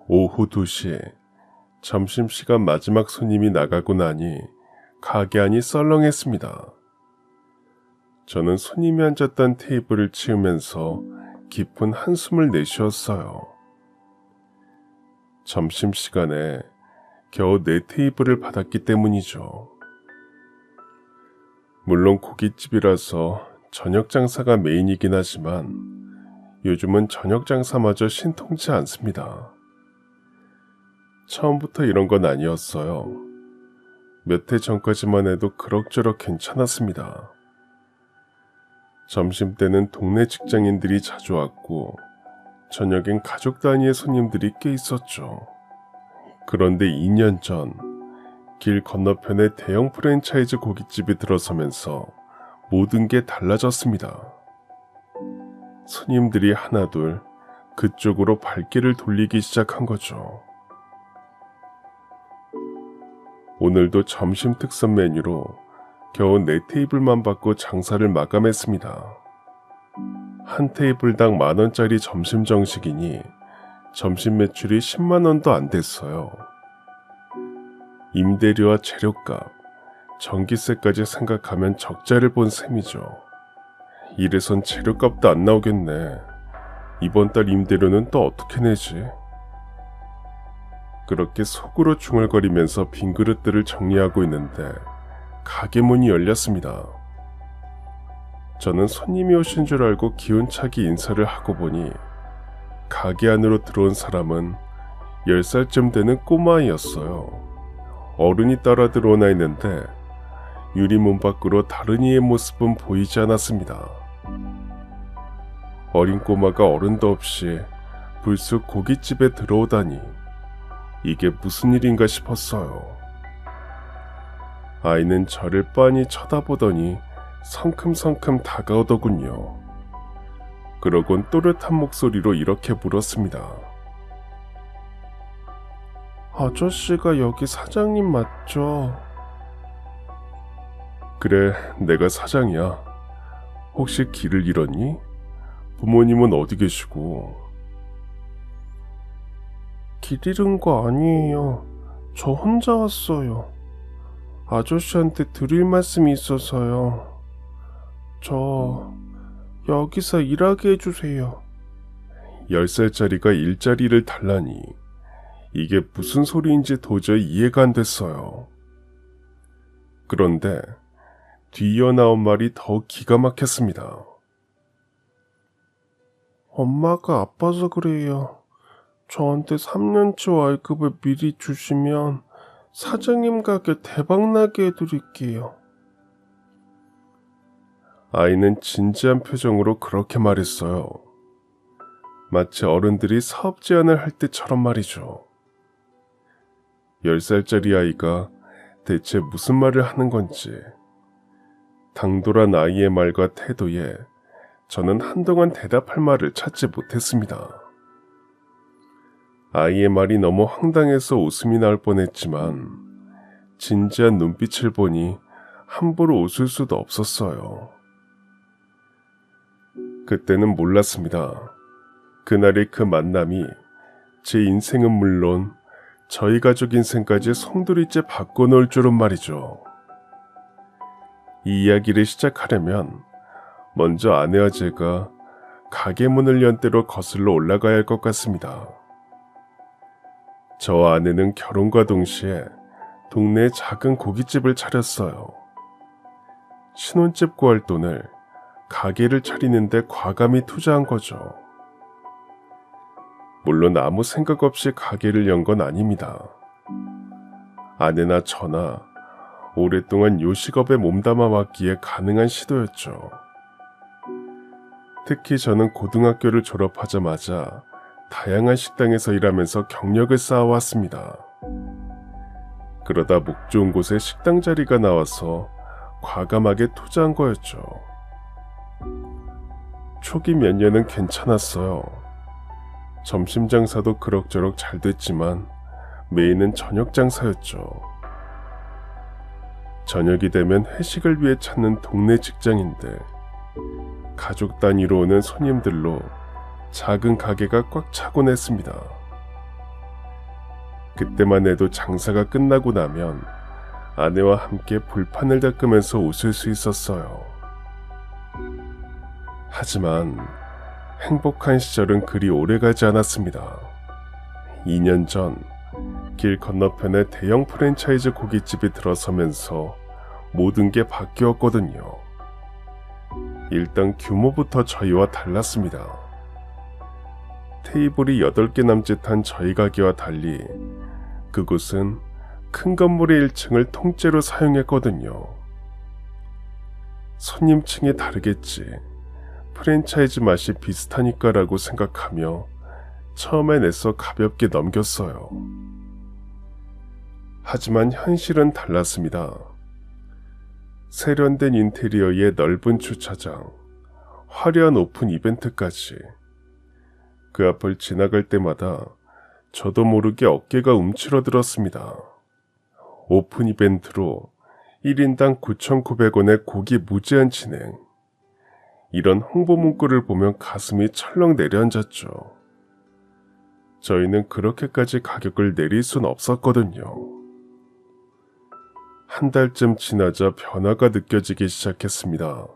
오후 2시 점심시간 마지막 손님이 나가고 나니 가게 안이 썰렁했습니다. 저는 손님이 앉았던 테이블을 치우면서 깊은 한숨을 내쉬었어요. 점심시간에 겨우 4테이블을 받았기 때문이죠. 물론 고깃집이라서 저녁 장사가 메인이긴 하지만 요즘은 저녁 장사마저 신통치 않습니다. 처음부터 이런 건 아니었어요. 몇 해 전까지만 해도 그럭저럭 괜찮았습니다. 점심때는 동네 직장인들이 자주 왔고 저녁엔 가족 단위의 손님들이 꽤 있었죠. 그런데 2년 전 길 건너편에 대형 프랜차이즈 고깃집이 들어서면서 모든 게 달라졌습니다. 손님들이 하나둘 그쪽으로 발길을 돌리기 시작한 거죠. 오늘도 점심 특선 메뉴로 겨우 4테이블만 받고 장사를 마감했습니다. 한 테이블당 10,000원짜리 점심 정식이니 점심 매출이 10만원도 안 됐어요. 임대료와 재료값, 전기세까지 생각하면 적자를 본 셈이죠. 이래선 재료값도 안 나오겠네. 이번 달 임대료는 또 어떻게 내지? 그렇게 속으로 중얼거리면서 빈 그릇들을 정리하고 있는데 가게 문이 열렸습니다. 저는 손님이 오신 줄 알고 기운차게 인사를 하고 보니 가게 안으로 들어온 사람은 10살쯤 되는 꼬마아이였어요. 어른이 따라 들어오나 했는데 유리 문 밖으로 다른 이의 모습은 보이지 않았습니다. 어린 꼬마가 어른도 없이 불쑥 고깃집에 들어오다니 이게 무슨 일인가 싶었어요. 아이는 저를 빤히 쳐다보더니 성큼성큼 다가오더군요. 그러곤 또렷한 목소리로 이렇게 물었습니다. 아저씨가 여기 사장님 맞죠? 그래, 내가 사장이야. 혹시 길을 잃었니? 부모님은 어디 계시고? 길 잃은 거 아니에요. 저 혼자 왔어요. 아저씨한테 드릴 말씀이 있어서요. 저 여기서 일하게 해주세요. 10살짜리가 일자리를 달라니 이게 무슨 소리인지 도저히 이해가 안 됐어요. 그런데 뒤이어 나온 말이 더욱 기가 막혔습니다. 엄마가 아파서 그래요. 저한테 3년치 월급을 미리 주시면 사장님 가게 대박나게 해드릴게요. 아이는 진지한 표정으로 그렇게 말했어요. 마치 어른들이 사업 제안을 할 때처럼 말이죠. 10살짜리 아이가 대체 무슨 말을 하는 건지 당돌한 아이의 말과 태도에 저는 한동안 대답할 말을 찾지 못했습니다. 아이의 말이 너무 황당해서 웃음이 나올 뻔했지만 진지한 눈빛을 보니 함부로 웃을 수도 없었어요. 그때는 몰랐습니다. 그날의 그 만남이 제 인생은 물론 저희 가족 인생까지 송두리째 바꿔놓을 줄은 말이죠. 이 이야기를 시작하려면 먼저 아내와 제가 가게 문을 연 대로 거슬러 올라가야 할 것 같습니다. 저와 아내는 결혼과 동시에 동네에 작은 고깃집을 차렸어요. 신혼집 구할 돈을 가게를 차리는데 과감히 투자한 거죠. 물론 아무 생각 없이 가게를 연 건 아닙니다. 아내나 저나 오랫동안 요식업에 몸담아 왔기에 가능한 시도였죠. 특히 저는 고등학교를 졸업하자마자 다양한 식당에서 일하면서 경력을 쌓아왔습니다. 그러다 목 좋은 곳에 식당 자리가 나와서 과감하게 투자한 거였죠. 초기 몇 년은 괜찮았어요. 점심 장사도 그럭저럭 잘 됐지만 메인은 저녁 장사였죠. 저녁이 되면 회식을 위해 찾는 동네 직장인들, 가족 단위로 오는 손님들로 작은 가게가 꽉 차곤 했습니다. 그때만 해도 장사가 끝나고 나면 아내와 함께 불판을 닦으면서 웃을 수 있었어요. 하지만 행복한 시절은 그리 오래가지 않았습니다. 2년 전 길 건너편에 대형 프랜차이즈 고깃집이 들어서면서 모든 게 바뀌었거든요. 일단 규모부터 저희와 달랐습니다. 테이블이 8개 남짓한 저희 가게와 달리 그곳은 큰 건물의 1층을 통째로 사용했거든요. 손님층이 다르겠지, 프랜차이즈 맛이 비슷하니까 라고 생각하며 처음엔 애써 가볍게 넘겼어요. 하지만 현실은 달랐습니다. 세련된 인테리어에 넓은 주차장, 화려한 오픈 이벤트까지. 그 앞을 지나갈 때마다 저도 모르게 어깨가 움츠러들었습니다. 오픈 이벤트로 1인당 9,900원의 고기 무제한 진행. 이런 홍보 문구를 보면 가슴이 철렁 내려앉았죠. 저희는 그렇게까지 가격을 내릴 순 없었거든요. 한 달쯤 지나자 변화가 느껴지기 시작했습니다.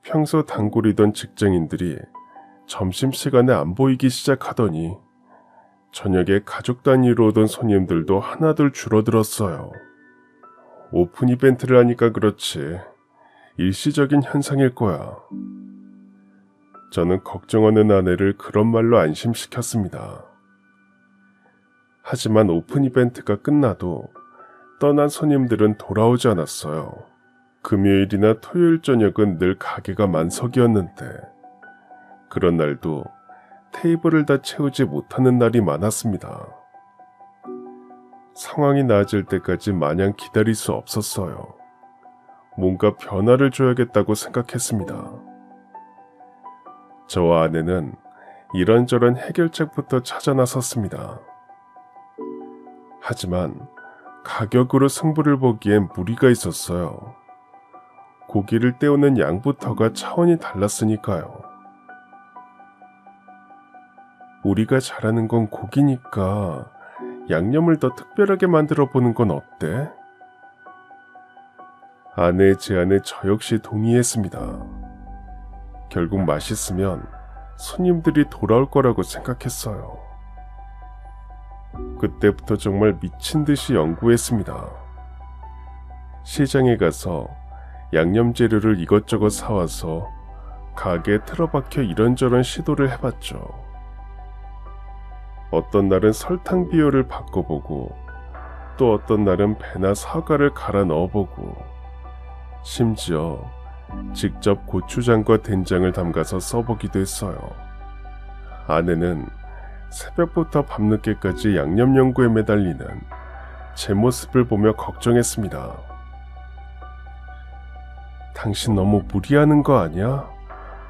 평소 단골이던 직장인들이 점심시간에 안 보이기 시작하더니 저녁에 가족 단위로 오던 손님들도 하나둘 줄어들었어요. 오픈 이벤트를 하니까 그렇지 일시적인 현상일 거야. 저는 걱정하는 아내를 그런 말로 안심시켰습니다. 하지만 오픈 이벤트가 끝나도 떠난 손님들은 돌아오지 않았어요. 금요일이나 토요일 저녁은 늘 가게가 만석이었는데 그런 날도 테이블을 다 채우지 못하는 날이 많았습니다. 상황이 나아질 때까지 마냥 기다릴 수 없었어요. 뭔가 변화를 줘야겠다고 생각했습니다. 저와 아내는 이런저런 해결책부터 찾아 나섰습니다. 하지만 가격으로 승부를 보기엔 무리가 있었어요. 고기를 떼우는 양부터가 차원이 달랐으니까요. 우리가 잘하는 건 고기니까 양념을 더 특별하게 만들어 보는 건 어때? 아내의 제안에 저 역시 동의했습니다. 결국 맛있으면 손님들이 돌아올 거라고 생각했어요. 그때부터 정말 미친 듯이 연구했습니다. 시장에 가서 양념 재료를 이것저것 사와서 가게에 틀어박혀 이런저런 시도를 해봤죠. 어떤 날은 설탕 비율을 바꿔보고 또 어떤 날은 배나 사과를 갈아 넣어보고 심지어 직접 고추장과 된장을 담가서 써보기도 했어요. 아내는 새벽부터 밤늦게까지 양념 연구에 매달리는 제 모습을 보며 걱정했습니다. 당신 너무 무리하는 거 아니야?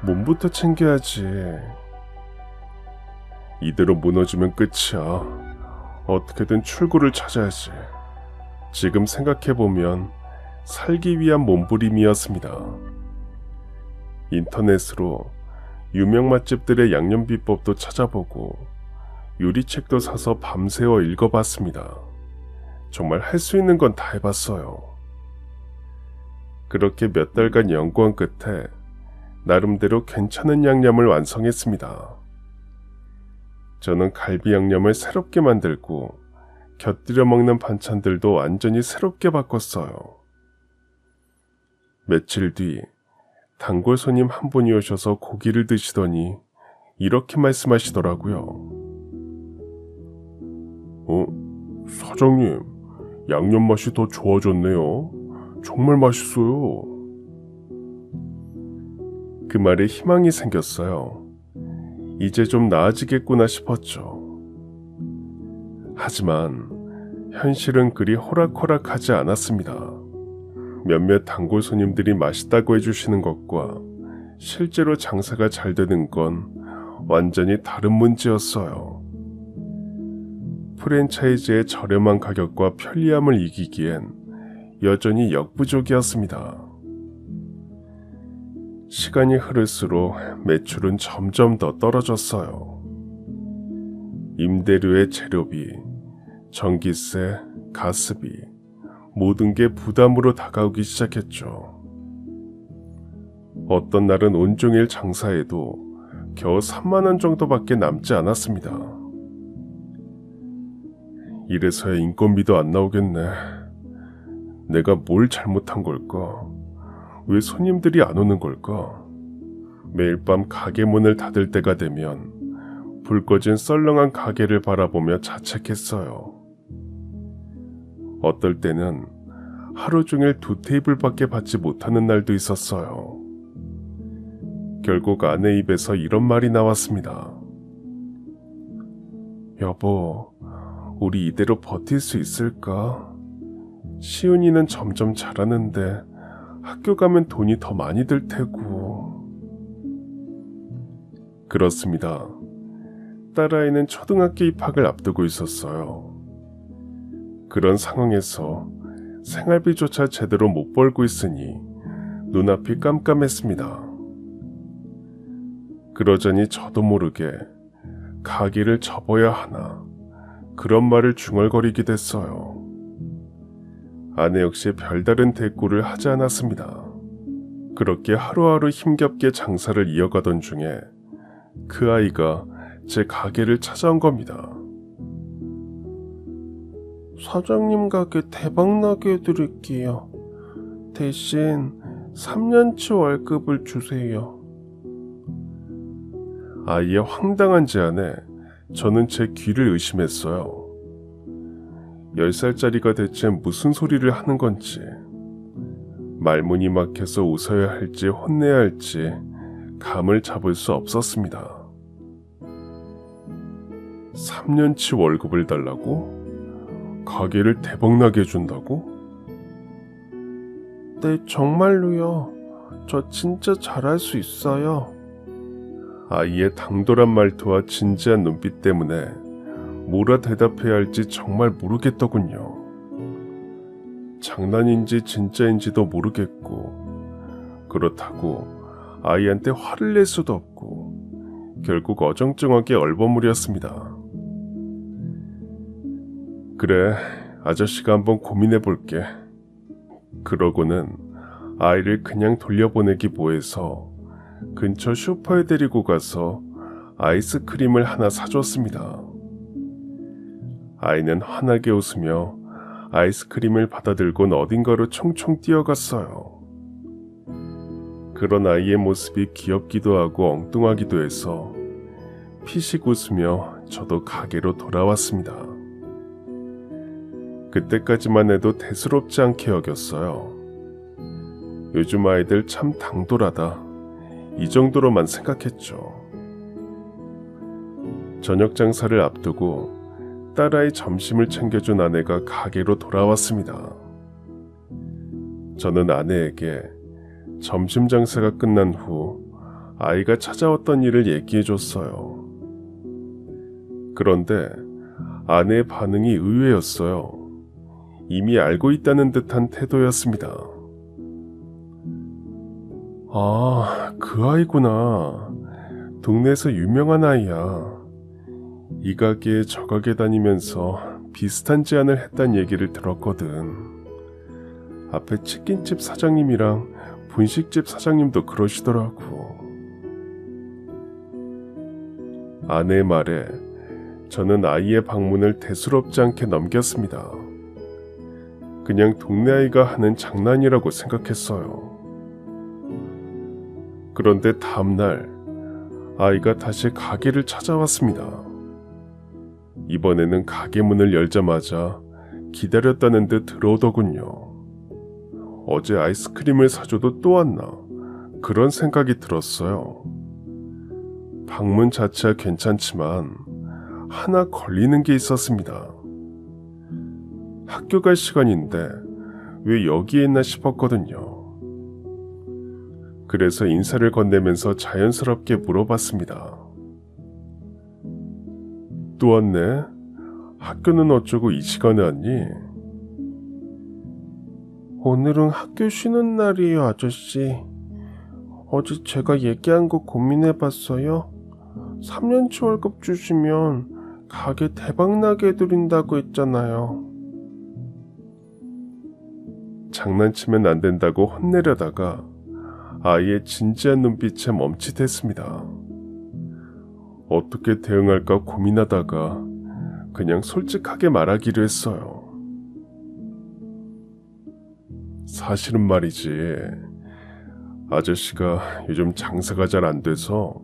몸부터 챙겨야지. 이대로 무너지면 끝이야. 어떻게든 출구를 찾아야지. 지금 생각해보면 살기 위한 몸부림이었습니다. 인터넷으로 유명 맛집들의 양념 비법도 찾아보고 요리책도 사서 밤새워 읽어봤습니다. 정말 할 수 있는 건 다 해봤어요. 그렇게 몇 달간 연구한 끝에 나름대로 괜찮은 양념을 완성했습니다. 저는 갈비 양념을 새롭게 만들고 곁들여 먹는 반찬들도 완전히 새롭게 바꿨어요. 며칠 뒤 단골 손님 한 분이 오셔서 고기를 드시더니 이렇게 말씀하시더라고요. 사장님, 양념 맛이 더 좋아졌네요. 정말 맛있어요. 그 말에 희망이 생겼어요. 이제 좀 나아지겠구나 싶었죠. 하지만 현실은 그리 호락호락하지 않았습니다. 몇몇 단골 손님들이 맛있다고 해주시는 것과 실제로 장사가 잘 되는 건 완전히 다른 문제였어요. 프랜차이즈의 저렴한 가격과 편리함을 이기기엔 여전히 역부족이었습니다. 시간이 흐를수록 매출은 점점 더 떨어졌어요. 임대료의 재료비, 전기세, 가스비, 모든 게 부담으로 다가오기 시작했죠. 어떤 날은 온종일 장사해도 겨우 3만 원 정도밖에 남지 않았습니다. 이래서야 인건비도 안 나오겠네. 내가 뭘 잘못한 걸까? 왜 손님들이 안 오는 걸까? 매일 밤 가게 문을 닫을 때가 되면 불 꺼진 썰렁한 가게를 바라보며 자책했어요. 어떨 때는 하루 종일 2테이블밖에 받지 못하는 날도 있었어요. 결국 아내 입에서 이런 말이 나왔습니다. 여보, 우리 이대로 버틸 수 있을까? 시은이는 점점 잘하는데 학교 가면 돈이 더 많이 들 테고. 그렇습니다. 딸아이는 초등학교 입학을 앞두고 있었어요. 그런 상황에서 생활비조차 제대로 못 벌고 있으니 눈앞이 깜깜했습니다. 그러자니 저도 모르게 가게를 접어야 하나 그런 말을 중얼거리게 됐어요. 아내 역시 별다른 대꾸를 하지 않았습니다. 그렇게 하루하루 힘겹게 장사를 이어가던 중에 그 아이가 제 가게를 찾아온 겁니다. 사장님 가게 대박나게 해드릴게요. 대신 3년치 월급을 주세요. 아이의 황당한 제안에 저는 제 귀를 의심했어요. 10살짜리가 대체 무슨 소리를 하는 건지, 말문이 막혀서 웃어야 할지 혼내야 할지 감을 잡을 수 없었습니다. 3년치 월급을 달라고? 가게를 대박나게 해준다고? 네, 정말로요. 저 진짜 잘할 수 있어요. 아이의 당돌한 말투와 진지한 눈빛 때문에 뭐라 대답해야 할지 정말 모르겠더군요. 장난인지 진짜인지도 모르겠고, 그렇다고 아이한테 화를 낼 수도 없고, 결국 어정쩡하게 얼버무렸습니다. 그래, 아저씨가 한번 고민해 볼게. 그러고는 아이를 그냥 돌려보내기 뭐해서 근처 슈퍼에 데리고 가서 아이스크림을 하나 사줬습니다. 아이는 환하게 웃으며 아이스크림을 받아들곤 어딘가로 총총 뛰어갔어요. 그런 아이의 모습이 귀엽기도 하고 엉뚱하기도 해서 피식 웃으며 저도 가게로 돌아왔습니다. 그때까지만 해도 대수롭지 않게 여겼어요. 요즘 아이들 참 당돌하다, 이 정도로만 생각했죠. 저녁 장사를 앞두고 딸아이 점심을 챙겨준 아내가 가게로 돌아왔습니다. 저는 아내에게 점심 장사가 끝난 후 아이가 찾아왔던 일을 얘기해줬어요. 그런데 아내의 반응이 의외였어요. 이미 알고 있다는 듯한 태도였습니다. 아, 그 아이구나. 동네에서 유명한 아이야. 이 가게에 저 가게 다니면서 비슷한 제안을 했단 얘기를 들었거든. 앞에 치킨집 사장님이랑 분식집 사장님도 그러시더라고. 아내의 말에 저는 아이의 방문을 대수롭지 않게 넘겼습니다. 그냥 동네 아이가 하는 장난이라고 생각했어요. 그런데 다음날 아이가 다시 가게를 찾아왔습니다. 이번에는 가게 문을 열자마자 기다렸다는 듯 들어오더군요. 어제 아이스크림을 사줘도 또 왔나? 그런 생각이 들었어요. 방문 자체야 괜찮지만 하나 걸리는 게 있었습니다. 학교 갈 시간인데 왜 여기에 있나 싶었거든요. 그래서 인사를 건네면서 자연스럽게 물어봤습니다. 또 왔네? 학교는 어쩌고 이 시간에 왔니? 오늘은 학교 쉬는 날이에요, 아저씨. 어제 제가 얘기한 거 고민해봤어요. 3년치 월급 주시면 가게 대박나게 해드린다고 했잖아요. 장난치면 안 된다고 혼내려다가 아이의 진지한 눈빛에 멈칫했습니다. 어떻게 대응할까 고민하다가 그냥 솔직하게 말하기로 했어요. 사실은 말이지, 아저씨가 요즘 장사가 잘 안 돼서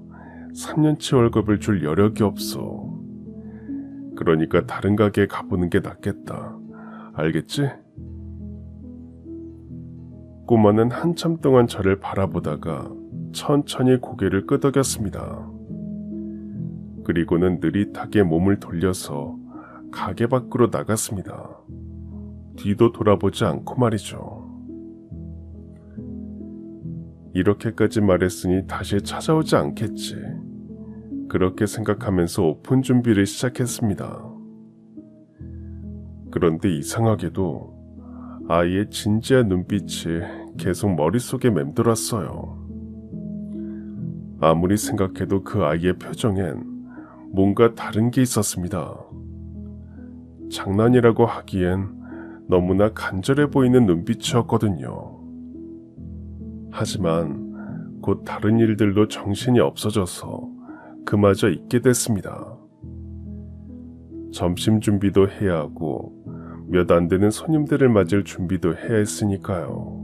3년치 월급을 줄 여력이 없어. 그러니까 다른 가게에 가보는 게 낫겠다. 알겠지? 꼬마는 한참 동안 저를 바라보다가 천천히 고개를 끄덕였습니다. 그리고는 느릿하게 몸을 돌려서 가게 밖으로 나갔습니다. 뒤도 돌아보지 않고 말이죠. 이렇게까지 말했으니 다시 찾아오지 않겠지. 그렇게 생각하면서 오픈 준비를 시작했습니다. 그런데 이상하게도 아이의 진지한 눈빛이 계속 머릿속에 맴돌았어요. 아무리 생각해도 그 아이의 표정엔 뭔가 다른 게 있었습니다. 장난이라고 하기엔 너무나 간절해 보이는 눈빛이었거든요. 하지만 곧 다른 일들로 정신이 없어져서 그마저 잊게 됐습니다. 점심 준비도 해야 하고 몇 안 되는 손님들을 맞을 준비도 해야 했으니까요.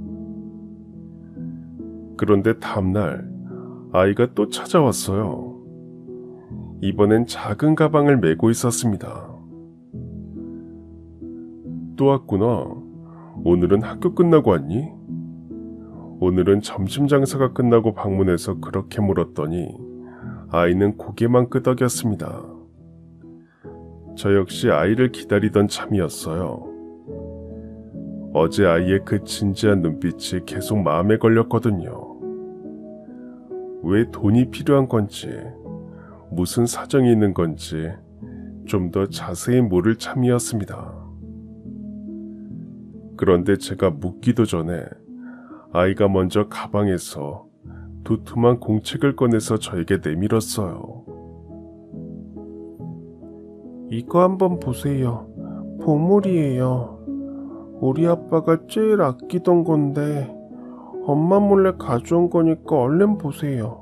그런데 다음날 아이가 또 찾아왔어요. 이번엔 작은 가방을 메고 있었습니다. 또 왔구나. 오늘은 학교 끝나고 왔니? 오늘은 점심 장사가 끝나고 방문해서 그렇게 물었더니 아이는 고개만 끄덕였습니다. 저 역시 아이를 기다리던 참이었어요. 어제 아이의 그 진지한 눈빛이 계속 마음에 걸렸거든요. 왜 돈이 필요한 건지, 무슨 사정이 있는 건지 좀 더 자세히 모를 참이었습니다. 그런데 제가 묻기도 전에 아이가 먼저 가방에서 두툼한 공책을 꺼내서 저에게 내밀었어요. 이거 한번 보세요. 보물이에요. 우리 아빠가 제일 아끼던 건데 엄마 몰래 가져온 거니까 얼른 보세요.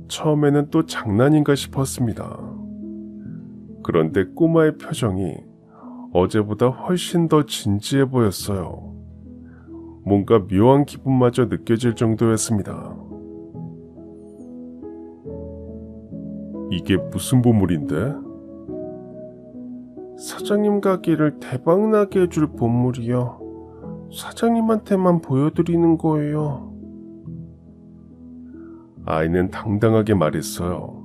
처음에는 또 장난인가 싶었습니다. 그런데 꼬마의 표정이 어제보다 훨씬 더 진지해 보였어요. 뭔가 묘한 기분마저 느껴질 정도였습니다. 이게 무슨 보물인데? 사장님 가게를 대박나게 해줄 보물이요. 사장님한테만 보여드리는 거예요. 아이는 당당하게 말했어요.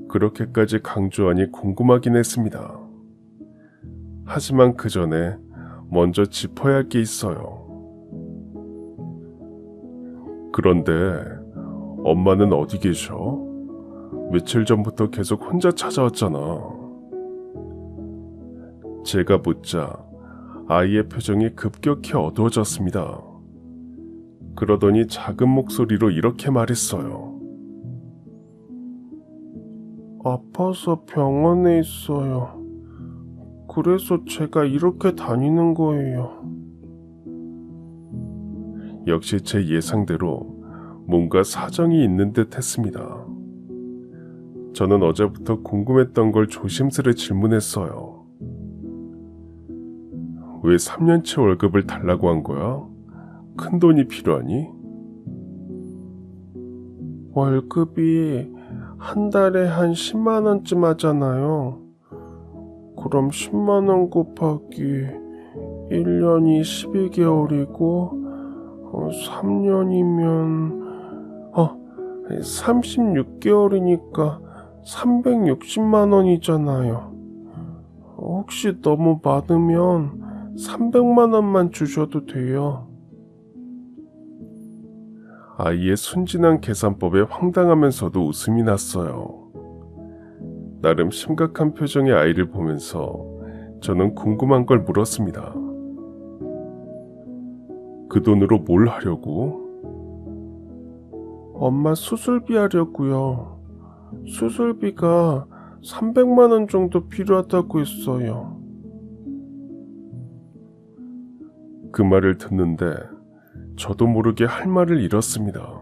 그렇게까지 강조하니 궁금하긴 했습니다. 하지만 그 전에 먼저 짚어야 할 게 있어요. 그런데 엄마는 어디 계셔? 며칠 전부터 계속 혼자 찾아왔잖아. 제가 묻자 아이의 표정이 급격히 어두워졌습니다. 그러더니 작은 목소리로 이렇게 말했어요. 아파서 병원에 있어요. 그래서 제가 이렇게 다니는 거예요. 역시 제 예상대로 뭔가 사정이 있는 듯 했습니다. 저는 어제부터 궁금했던 걸 조심스레 질문했어요. 왜 3년치 월급을 달라고 한 거야? 큰 돈이 필요하니? 월급이 한 달에 한 10만 원쯤 하잖아요. 그럼 10만 원 곱하기 1년이 12개월이고 3년이면 36개월이니까 360만 원이잖아요. 혹시 너무 많으면 300만 원만 주셔도 돼요. 아이의 순진한 계산법에 황당하면서도 웃음이 났어요. 나름 심각한 표정의 아이를 보면서 저는 궁금한 걸 물었습니다. 그 돈으로 뭘 하려고? 엄마 수술비 하려고요. 수술비가 300만 원 정도 필요하다고 했어요. 그 말을 듣는데 저도 모르게 할 말을 잃었습니다.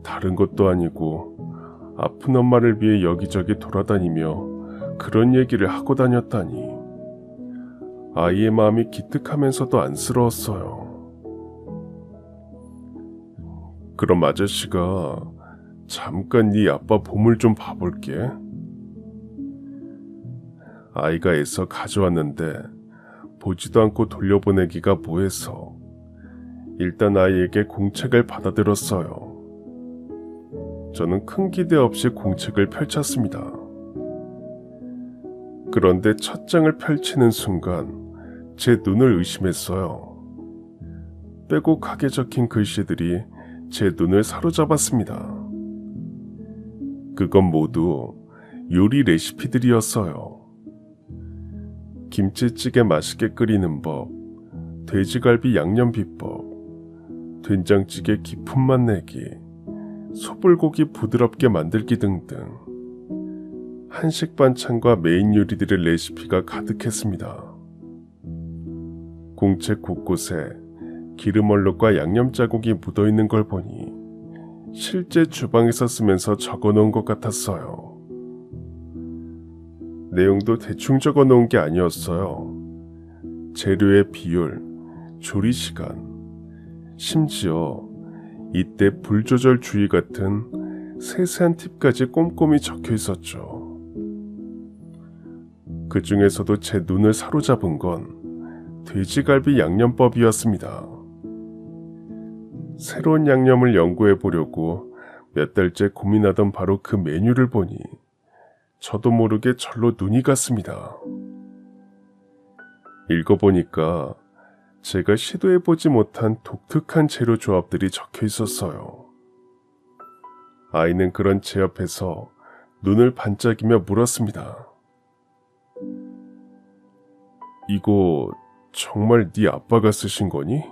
다른 것도 아니고 아픈 엄마를 위해 여기저기 돌아다니며 그런 얘기를 하고 다녔다니 아이의 마음이 기특하면서도 안쓰러웠어요. 그럼 아저씨가 잠깐 네 아빠 보물 좀 봐볼게. 아이가 애써 가져왔는데 보지도 않고 돌려보내기가 뭐해서 일단 아이에게 공책을 받아들었어요. 저는 큰 기대 없이 공책을 펼쳤습니다. 그런데 첫 장을 펼치는 순간 제 눈을 의심했어요. 빼곡하게 적힌 글씨들이 제 눈을 사로잡았습니다. 그건 모두 요리 레시피들이었어요. 김치찌개 맛있게 끓이는 법, 돼지갈비 양념 비법, 된장찌개 깊은 맛 내기, 소불고기 부드럽게 만들기 등등 한식 반찬과 메인 요리들의 레시피가 가득했습니다. 공책 곳곳에 기름 얼룩과 양념 자국이 묻어있는 걸 보니 실제 주방에서 쓰면서 적어놓은 것 같았어요. 내용도 대충 적어놓은 게 아니었어요. 재료의 비율, 조리 시간, 심지어 이때 불 조절 주의 같은 세세한 팁까지 꼼꼼히 적혀 있었죠. 그 중에서도 제 눈을 사로잡은 건 돼지갈비 양념법이었습니다. 새로운 양념을 연구해 보려고 몇 달째 고민하던 바로 그 메뉴를 보니 저도 모르게 절로 눈이 갔습니다. 읽어보니까 제가 시도해보지 못한 독특한 재료 조합들이 적혀 있었어요. 아이는 그런 제 옆에서 눈을 반짝이며 물었습니다. 이거 정말 네 아빠가 쓰신 거니?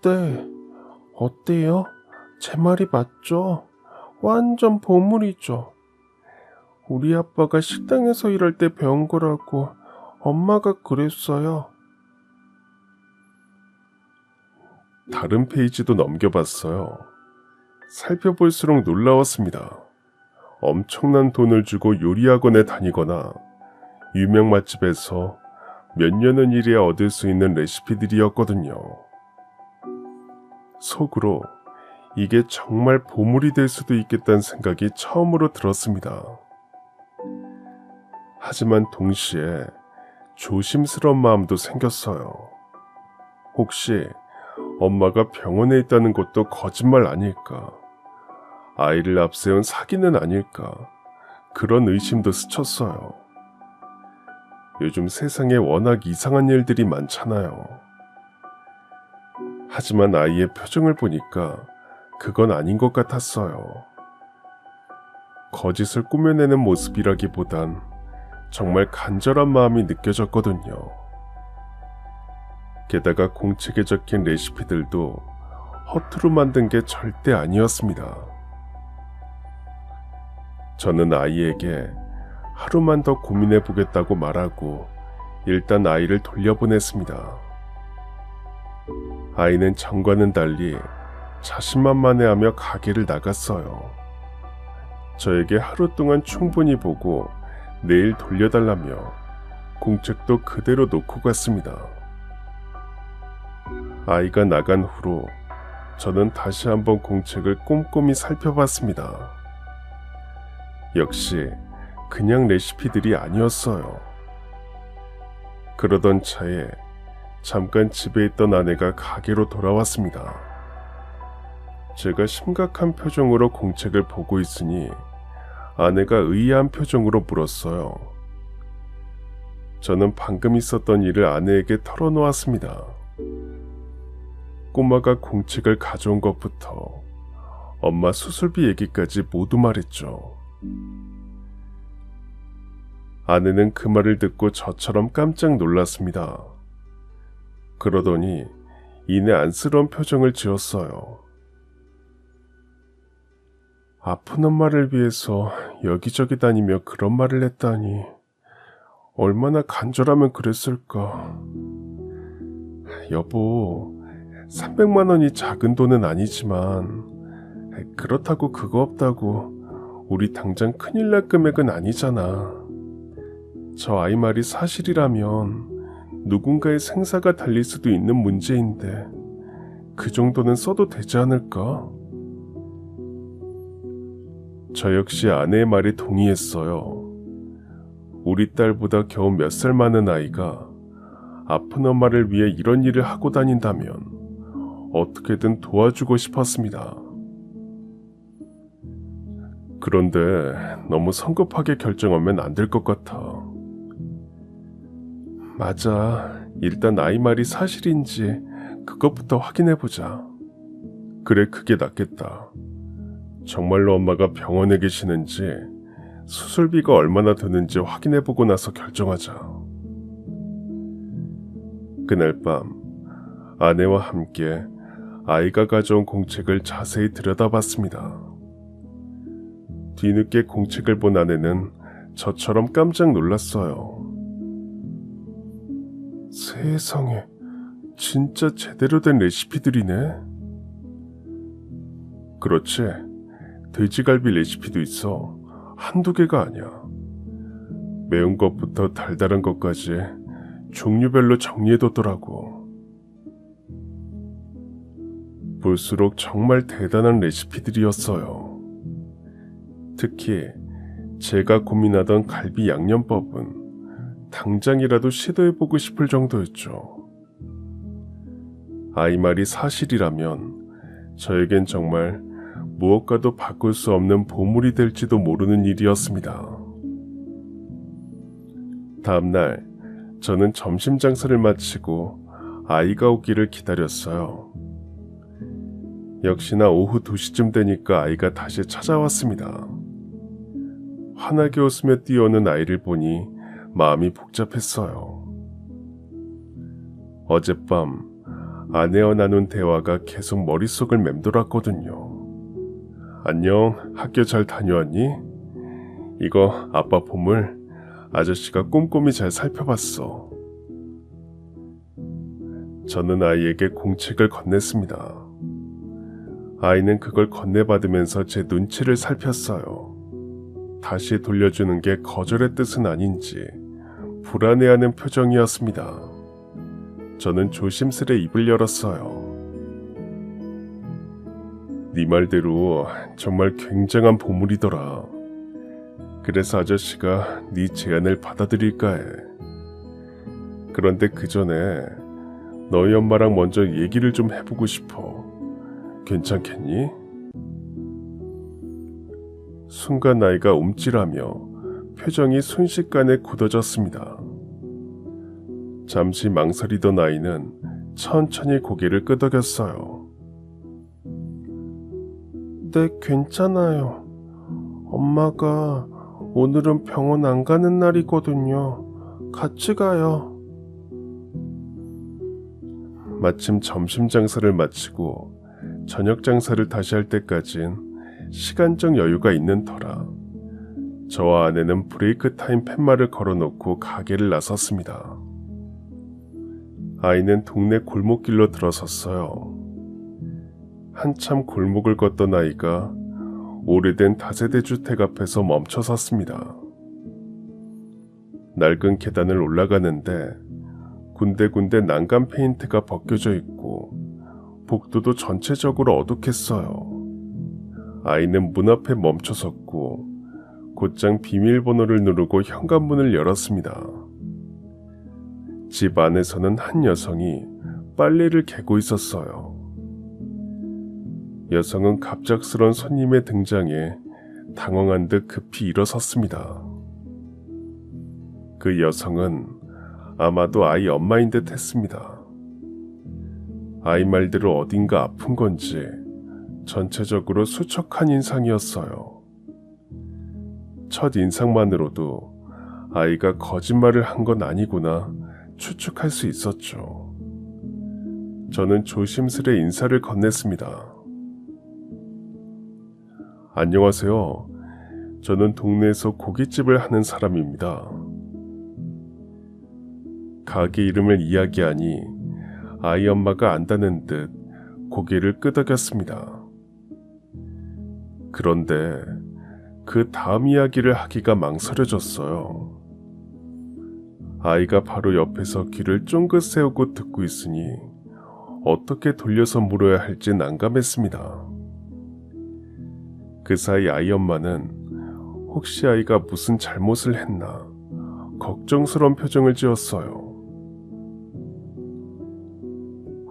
네, 어때요? 제 말이 맞죠? 완전 보물이죠. 우리 아빠가 식당에서 일할 때 배운 거라고 엄마가 그랬어요. 다른 페이지도 넘겨봤어요. 살펴볼수록 놀라웠습니다. 엄청난 돈을 주고 요리학원에 다니거나 유명 맛집에서 몇 년은 일해야 얻을 수 있는 레시피들이었거든요. 속으로 이게 정말 보물이 될 수도 있겠다는 생각이 처음으로 들었습니다. 하지만 동시에 조심스러운 마음도 생겼어요. 혹시 엄마가 병원에 있다는 것도 거짓말 아닐까? 아이를 앞세운 사기는 아닐까? 그런 의심도 스쳤어요. 요즘 세상에 워낙 이상한 일들이 많잖아요. 하지만 아이의 표정을 보니까 그건 아닌 것 같았어요. 거짓을 꾸며내는 모습이라기보단 정말 간절한 마음이 느껴졌거든요. 게다가 공책에 적힌 레시피들도 허투루 만든 게 절대 아니었습니다. 저는 아이에게 하루만 더 고민해 보겠다고 말하고 일단 아이를 돌려보냈습니다. 아이는 전과는 달리 자신만만해하며 가게를 나갔어요. 저에게 하루 동안 충분히 보고 내일 돌려달라며 공책도 그대로 놓고 갔습니다. 아이가 나간 후로 저는 다시 한번 공책을 꼼꼼히 살펴봤습니다. 역시 그냥 레시피들이 아니었어요. 그러던 차에 잠깐 집에 있던 아내가 가게로 돌아왔습니다. 제가 심각한 표정으로 공책을 보고 있으니 아내가 의아한 표정으로 물었어요. 저는 방금 있었던 일을 아내에게 털어놓았습니다. 꼬마가 공책을 가져온 것부터 엄마 수술비 얘기까지 모두 말했죠. 아내는 그 말을 듣고 저처럼 깜짝 놀랐습니다. 그러더니 이내 안쓰러운 표정을 지었어요. 아픈 엄마를 위해서 여기저기 다니며 그런 말을 했다니 얼마나 간절하면 그랬을까. 여보, 300만 원이 작은 돈은 아니지만 그렇다고 그거 없다고 우리 당장 큰일 날 금액은 아니잖아. 저 아이 말이 사실이라면 누군가의 생사가 달릴 수도 있는 문제인데 그 정도는 써도 되지 않을까? 저 역시 아내의 말에 동의했어요. 우리 딸보다 겨우 몇 살 많은 아이가 아픈 엄마를 위해 이런 일을 하고 다닌다면 어떻게든 도와주고 싶었습니다. 그런데 너무 성급하게 결정하면 안 될 것 같아. 맞아. 일단 아이 말이 사실인지 그것부터 확인해보자. 그래, 그게 낫겠다. 정말로 엄마가 병원에 계시는지 수술비가 얼마나 드는지 확인해보고 나서 결정하자. 그날 밤 아내와 함께 아이가 가져온 공책을 자세히 들여다봤습니다. 뒤늦게 공책을 본 아내는 저처럼 깜짝 놀랐어요. 세상에, 진짜 제대로 된 레시피들이네. 그렇지, 돼지갈비 레시피도 있어. 한두 개가 아니야. 매운 것부터 달달한 것까지 종류별로 정리해뒀더라고. 볼수록 정말 대단한 레시피들이었어요. 특히 제가 고민하던 갈비 양념법은 당장이라도 시도해보고 싶을 정도였죠. 아이 말이 사실이라면 저에겐 정말 무엇과도 바꿀 수 없는 보물이 될지도 모르는 일이었습니다. 다음날 저는 점심 장사를 마치고 아이가 오기를 기다렸어요. 역시나 오후 2시쯤 되니까 아이가 다시 찾아왔습니다. 환하게 웃으며 뛰어오는 아이를 보니 마음이 복잡했어요. 어젯밤 아내와 나눈 대화가 계속 머릿속을 맴돌았거든요. 안녕, 학교 잘 다녀왔니? 이거 아빠 보물, 아저씨가 꼼꼼히 잘 살펴봤어. 저는 아이에게 공책을 건넸습니다. 아이는 그걸 건네받으면서 제 눈치를 살폈어요. 다시 돌려주는 게 거절의 뜻은 아닌지 불안해하는 표정이었습니다. 저는 조심스레 입을 열었어요. 네 말대로 정말 굉장한 보물이더라. 그래서 아저씨가 네 제안을 받아들일까 해. 그런데 그 전에 너희 엄마랑 먼저 얘기를 좀 해보고 싶어. 괜찮겠니? 순간 아이가 움찔하며 표정이 순식간에 굳어졌습니다. 잠시 망설이던 아이는 천천히 고개를 끄덕였어요. 네, 괜찮아요. 엄마가 오늘은 병원 안 가는 날이거든요. 같이 가요. 마침 점심 장사를 마치고 저녁 장사를 다시 할 때까진 시간적 여유가 있는 터라 저와 아내는 브레이크 타임 팻말을 걸어놓고 가게를 나섰습니다. 아이는 동네 골목길로 들어섰어요. 한참 골목을 걷던 아이가 오래된 다세대 주택 앞에서 멈춰 섰습니다. 낡은 계단을 올라가는데 군데군데 난간 페인트가 벗겨져 있고 복도도 전체적으로 어둑했어요. 아이는 문 앞에 멈춰 섰고 곧장 비밀번호를 누르고 현관문을 열었습니다. 집 안에서는 한 여성이 빨래를 개고 있었어요. 여성은 갑작스런 손님의 등장에 당황한 듯 급히 일어섰습니다. 그 여성은 아마도 아이 엄마인 듯 했습니다. 아이 말대로 어딘가 아픈 건지 전체적으로 수척한 인상이었어요. 첫 인상만으로도 아이가 거짓말을 한 건 아니구나 추측할 수 있었죠. 저는 조심스레 인사를 건넸습니다. 안녕하세요. 저는 동네에서 고깃집을 하는 사람입니다. 가게 이름을 이야기하니 아이 엄마가 안다는 듯 고개를 끄덕였습니다. 그런데 그 다음 이야기를 하기가 망설여졌어요. 아이가 바로 옆에서 귀를 쫑긋 세우고 듣고 있으니 어떻게 돌려서 물어야 할지 난감했습니다. 그 사이 아이 엄마는 혹시 아이가 무슨 잘못을 했나 걱정스러운 표정을 지었어요.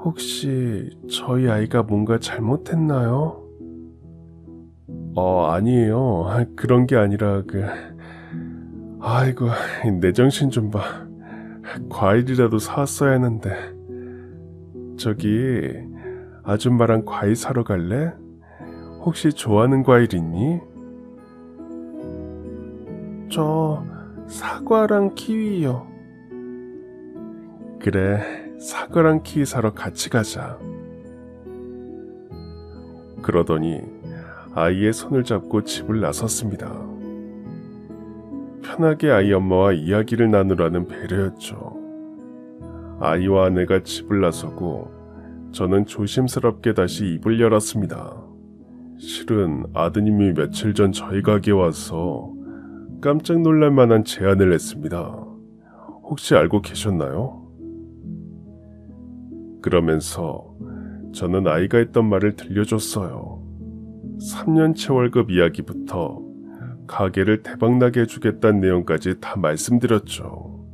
혹시 저희 아이가 뭔가 잘못했나요? 아니에요. 그런 게 아니라 아이고, 내 정신 좀 봐. 과일이라도 사왔어야 했는데. 저기, 아줌마랑 과일 사러 갈래? 혹시 좋아하는 과일 있니? 저 사과랑 키위요. 그래, 사과랑 키위 사러 같이 가자. 그러더니 아이의 손을 잡고 집을 나섰습니다. 편하게 아이 엄마와 이야기를 나누라는 배려였죠. 아이와 아내가 집을 나서고 저는 조심스럽게 다시 입을 열었습니다. 실은 아드님이 며칠 전 저희 가게에 와서 깜짝 놀랄 만한 제안을 했습니다. 혹시 알고 계셨나요? 그러면서 저는 아이가 했던 말을 들려줬어요. 3년치 월급 이야기부터 가게를 대박나게 해주겠다는 내용까지 다 말씀드렸죠.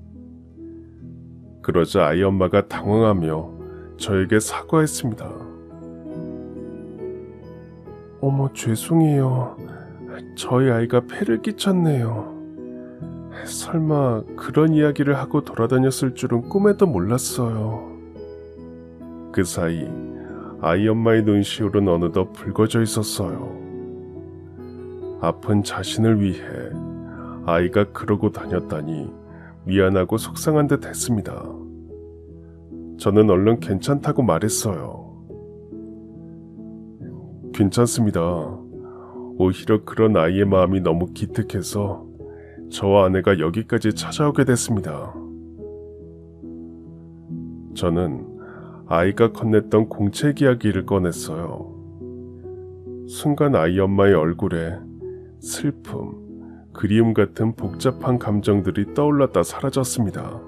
그러자 아이 엄마가 당황하며 저에게 사과했습니다. 어머, 죄송해요. 저희 아이가 폐를 끼쳤네요. 설마 그런 이야기를 하고 돌아다녔을 줄은 꿈에도 몰랐어요. 그 사이 아이 엄마의 눈시울은 어느덧 붉어져 있었어요. 아픈 자신을 위해 아이가 그러고 다녔다니 미안하고 속상한 듯 했습니다. 저는 얼른 괜찮다고 말했어요. 괜찮습니다. 오히려 그런 아이의 마음이 너무 기특해서 저와 아내가 여기까지 찾아오게 됐습니다. 저는 아이가 건넸던 공책 이야기를 꺼냈어요. 순간 아이 엄마의 얼굴에 슬픔, 그리움 같은 복잡한 감정들이 떠올랐다 사라졌습니다.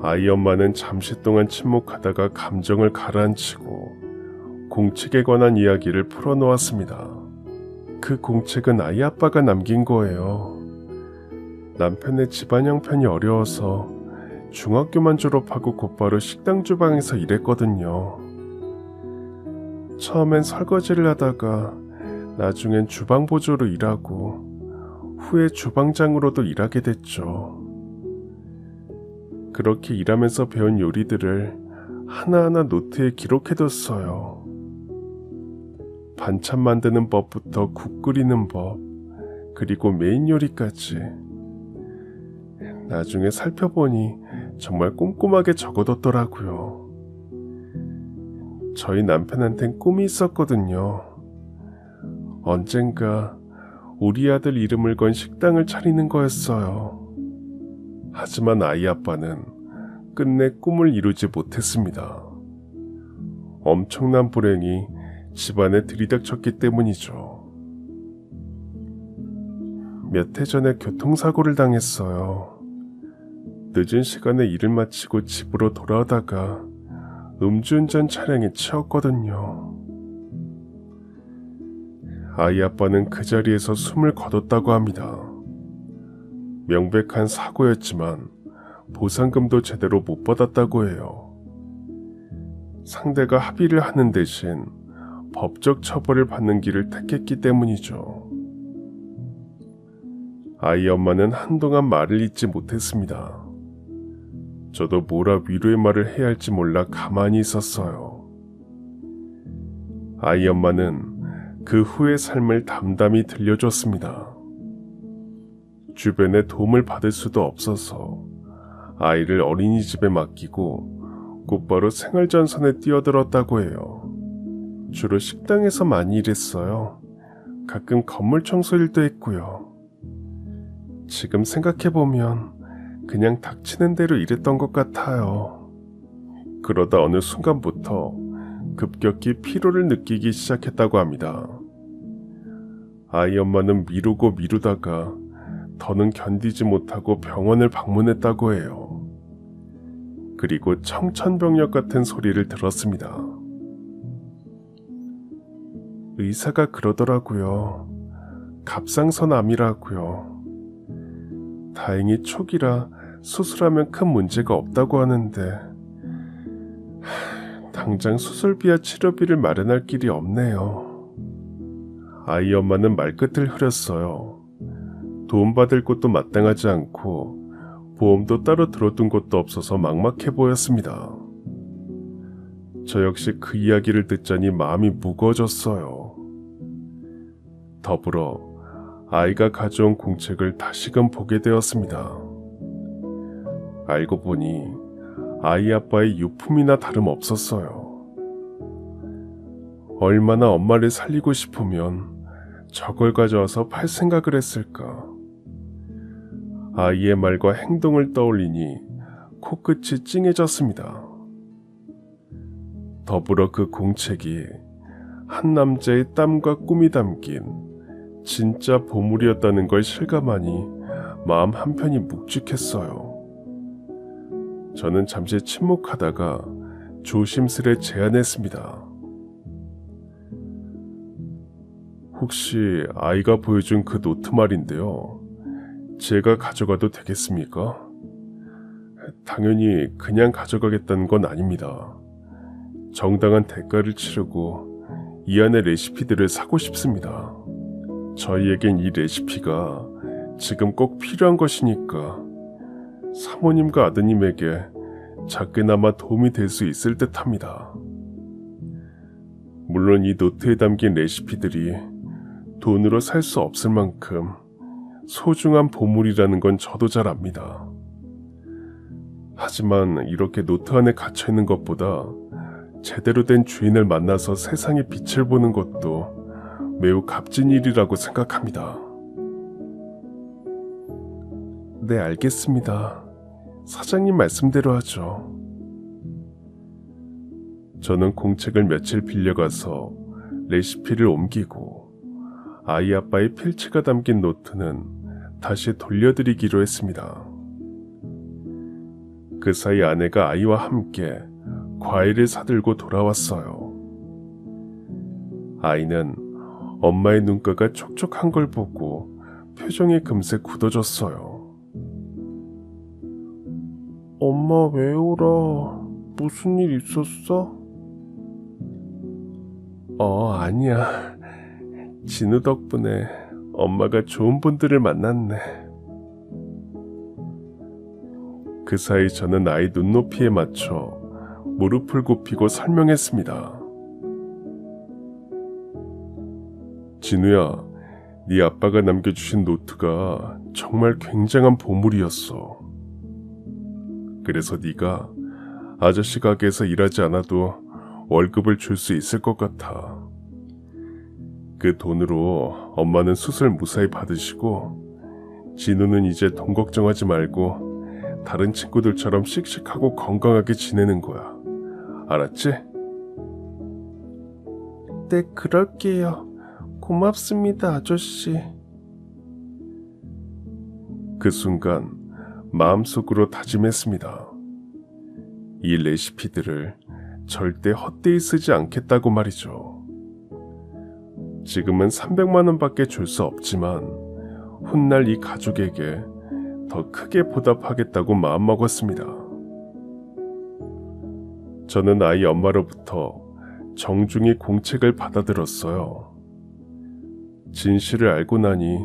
아이 엄마는 잠시 동안 침묵하다가 감정을 가라앉히고 공책에 관한 이야기를 풀어놓았습니다. 그 공책은 아이 아빠가 남긴 거예요. 남편의 집안 형편이 어려워서 중학교만 졸업하고 곧바로 식당 주방에서 일했거든요. 처음엔 설거지를 하다가 나중엔 주방 보조로 일하고 후에 주방장으로도 일하게 됐죠. 그렇게 일하면서 배운 요리들을 하나하나 노트에 기록해뒀어요. 반찬 만드는 법부터 국 끓이는 법, 그리고 메인 요리까지. 나중에 살펴보니 정말 꼼꼼하게 적어뒀더라고요. 저희 남편한텐 꿈이 있었거든요. 언젠가 우리 아들 이름을 건 식당을 차리는 거였어요. 하지만 아이 아빠는 끝내 꿈을 이루지 못했습니다. 엄청난 불행이 집안에 들이닥쳤기 때문이죠. 몇 해 전에 교통사고를 당했어요. 늦은 시간에 일을 마치고 집으로 돌아오다가 음주운전 차량에 치였거든요. 아이 아빠는 그 자리에서 숨을 거뒀다고 합니다. 명백한 사고였지만 보상금도 제대로 못 받았다고 해요. 상대가 합의를 하는 대신 법적 처벌을 받는 길을 택했기 때문이죠. 아이 엄마는 한동안 말을 잇지 못했습니다. 저도 뭐라 위로의 말을 해야 할지 몰라 가만히 있었어요. 아이 엄마는 그 후의 삶을 담담히 들려줬습니다. 주변에 도움을 받을 수도 없어서 아이를 어린이집에 맡기고 곧바로 생활전선에 뛰어들었다고 해요. 주로 식당에서 많이 일했어요. 가끔 건물 청소 일도 했고요. 지금 생각해보면 그냥 닥치는 대로 일했던 것 같아요. 그러다 어느 순간부터 급격히 피로를 느끼기 시작했다고 합니다. 아이 엄마는 미루고 미루다가 더는 견디지 못하고 병원을 방문했다고 해요. 그리고 청천벽력 같은 소리를 들었습니다. 의사가 그러더라고요. 갑상선암이라고요. 다행히 초기라 수술하면 큰 문제가 없다고 하는데 당장 수술비와 치료비를 마련할 길이 없네요. 아이 엄마는 말끝을 흐렸어요. 도움받을 곳도 마땅하지 않고 보험도 따로 들어둔 곳도 없어서 막막해 보였습니다. 저 역시 그 이야기를 듣자니 마음이 무거워졌어요. 더불어 아이가 가져온 공책을 다시금 보게 되었습니다. 알고 보니 아이 아빠의 유품이나 다름없었어요. 얼마나 엄마를 살리고 싶으면 저걸 가져와서 팔 생각을 했을까. 아이의 말과 행동을 떠올리니 코끝이 찡해졌습니다. 더불어 그 공책이 한 남자의 땀과 꿈이 담긴 진짜 보물이었다는 걸 실감하니 마음 한편이 묵직했어요. 저는 잠시 침묵하다가 조심스레 제안했습니다. 혹시 아이가 보여준 그 노트 말인데요. 제가 가져가도 되겠습니까? 당연히 그냥 가져가겠다는 건 아닙니다. 정당한 대가를 치르고 이 안의 레시피들을 사고 싶습니다. 저희에겐 이 레시피가 지금 꼭 필요한 것이니까 사모님과 아드님에게 작게나마 도움이 될 수 있을 듯 합니다. 물론 이 노트에 담긴 레시피들이 돈으로 살 수 없을 만큼 소중한 보물이라는 건 저도 잘 압니다. 하지만 이렇게 노트 안에 갇혀 있는 것보다 제대로 된 주인을 만나서 세상의 빛을 보는 것도 매우 값진 일이라고 생각합니다. 네, 알겠습니다. 사장님 말씀대로 하죠. 저는 공책을 며칠 빌려가서 레시피를 옮기고 아이 아빠의 필체가 담긴 노트는 다시 돌려드리기로 했습니다. 그 사이 아내가 아이와 함께 과일을 사들고 돌아왔어요. 아이는 엄마의 눈가가 촉촉한 걸 보고 표정이 금세 굳어졌어요. 엄마 왜 울어? 무슨 일 있었어? 아니야. 진우 덕분에 엄마가 좋은 분들을 만났네. 그 사이 저는 아이 눈높이에 맞춰 무릎을 굽히고 설명했습니다. 진우야, 네 아빠가 남겨주신 노트가 정말 굉장한 보물이었어. 그래서 네가 아저씨 가게에서 일하지 않아도 월급을 줄 수 있을 것 같아. 그 돈으로 엄마는 수술 무사히 받으시고 진우는 이제 돈 걱정하지 말고 다른 친구들처럼 씩씩하고 건강하게 지내는 거야. 알았지? 네, 그럴게요. 고맙습니다, 아저씨. 그 순간 마음속으로 다짐했습니다. 이 레시피들을 절대 헛되이 쓰지 않겠다고 말이죠. 지금은 300만 원밖에 줄 수 없지만 훗날 이 가족에게 더 크게 보답하겠다고 마음먹었습니다. 저는 아이 엄마로부터 정중히 공책을 받아들었어요. 진실을 알고 나니